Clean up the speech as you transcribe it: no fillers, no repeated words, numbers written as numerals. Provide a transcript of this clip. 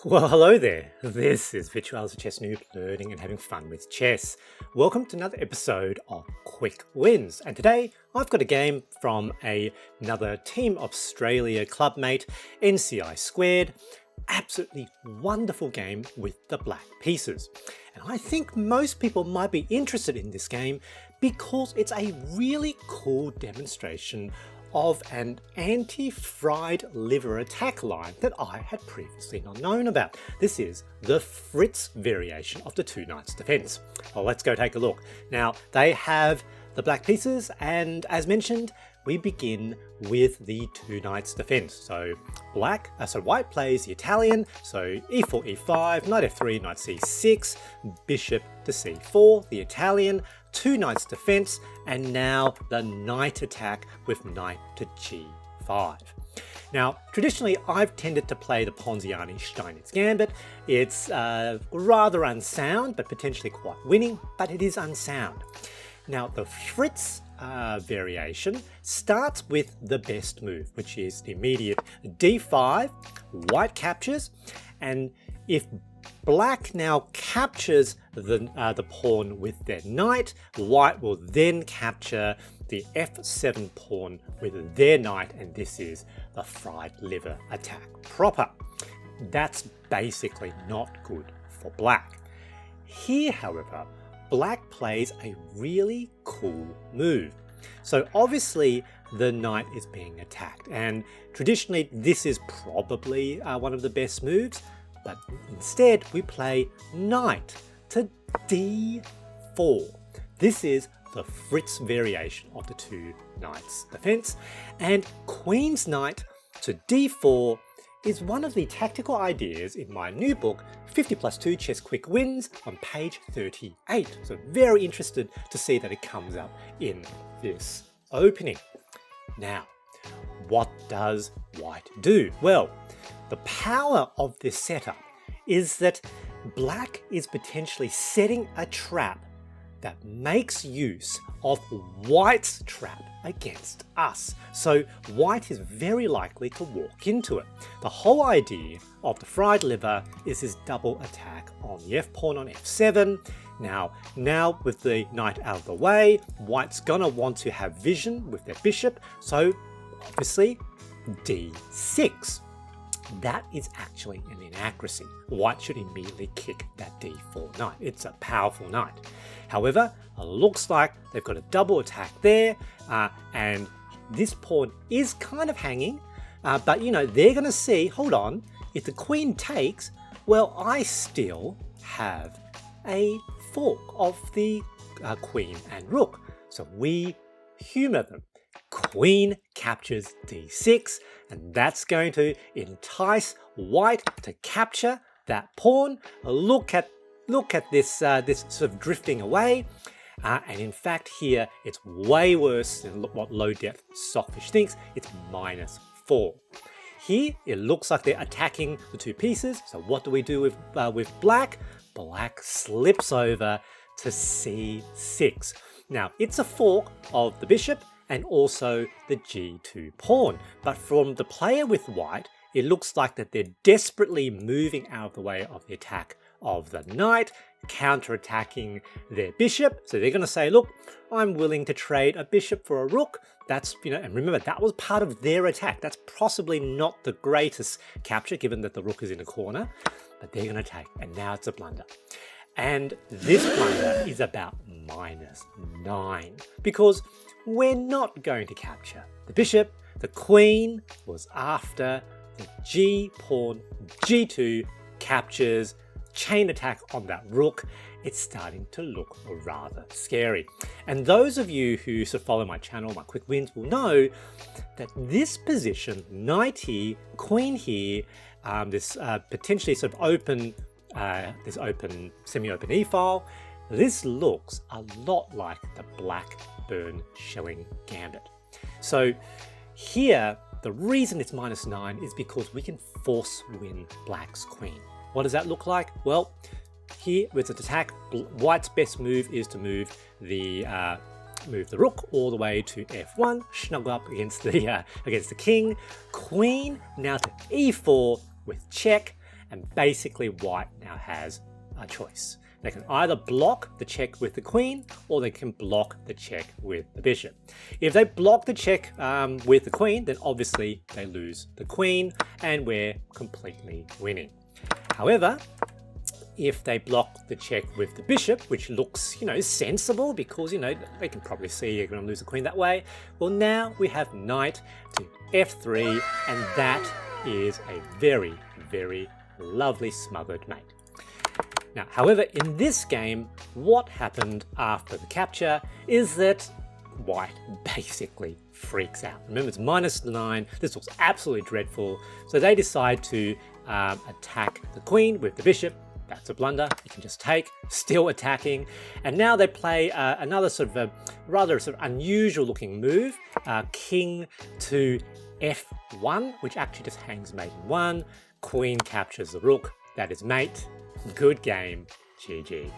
Well, hello there. This is Virtual Chess Noob, learning and having fun with chess. Welcome to another episode of Quick Wins. And today I've got a game from another Team Australia clubmate, Nci². Absolutely wonderful game with the black pieces. And I think most people might be interested in this game because it's a really cool demonstration of an anti-fried liver attack line that I had previously not known about. This is the Fritz variation of the two knights defense. Well, let's go take a look. Now, they have the black pieces, and as mentioned, we begin with the two knights defense. So white plays the Italian, so e4, e5, knight f3, knight c6, bishop to c4, the Italian, two knights defense, and now the knight attack with knight to g5. Now, traditionally, I've tended to play the Ponziani-Steinitz Gambit. It's rather unsound, but potentially quite winning, but it is unsound. Now, the Fritz variation starts with the best move, which is the immediate d5, white captures, and if black now captures the pawn with their knight, white will then capture the f7 pawn with their knight, and this is the fried liver attack proper. That's basically not good for black. Here, however, black plays a really cool move. So obviously the knight is being attacked, and traditionally this is probably one of the best moves, but instead we play knight to d4. This is the Fritz variation of the two knights defense, and queen's knight to d4 is one of the tactical ideas in my new book, 50+2 Chess Quick Wins, on page 38. So very interested to see that it comes up in this opening. Now, what does white do? Well, the power of this setup is that black is potentially setting a trap that makes use of white's trap against us. So white is very likely to walk into it. The whole idea of the fried liver is this double attack on the f-pawn on f7. Now with the knight out of the way, white's gonna want to have vision with their bishop, so obviously d6. That is actually an inaccuracy. White should immediately kick that d4 knight. It's a powerful knight. However, it looks like they've got a double attack there, and this pawn is kind of hanging, but you know, they're going to see, hold on, if the queen takes, well, I still have a fork of the queen and rook. So we humor them. Queen captures d6, and that's going to entice white to capture that pawn. Look at this this sort of drifting away, and in fact here it's way worse than what low depth Softfish thinks. It's -4. Here it looks like they're attacking the two pieces. So what do we do with black? Black slips over to c6. Now it's a fork of the bishop and also the g2 pawn. But from the player with white, it looks like that they're desperately moving out of the way of the attack of the knight, counter-attacking their bishop. So they're going to say, look, I'm willing to trade a bishop for a rook. That's, you know, and remember, that was part of their attack. That's possibly not the greatest capture, given that the rook is in a corner, but they're going to take, and now it's a blunder. And this blunder is about -9, because we're not going to capture the bishop. The queen was after the g pawn, g2 captures, chain attack on that rook. It's starting to look rather scary. And those of you who sort of follow my channel, my quick wins, will know that this position, knight here, queen here, this potentially sort of open, this open, semi-open e-file, this looks a lot like the black burn shelling gambit. So here, the reason it's -9 is because we can force win black's queen. What does that look like? Well, here with an attack, white's best move is to move the rook all the way to f1, snuggle up against the king. Queen now to e4 with check, and basically white now has a choice. They can either block the check with the queen, or they can block the check with the bishop. If they block the check with the queen, then obviously they lose the queen, and we're completely winning. However, if they block the check with the bishop, which looks, sensible because, they can probably see you're going to lose the queen that way. Well, now we have knight to f3, and that is a very, very lovely smothered mate. Now, however, in this game, what happened after the capture is that white basically freaks out. Remember, it's -9. This looks absolutely dreadful. So they decide to attack the queen with the bishop. That's a blunder. You can just take, still attacking. And now they play another sort of rather unusual looking move, king to f1, which actually just hangs mate in 1. Queen captures the rook. That is mate. Good game. GG.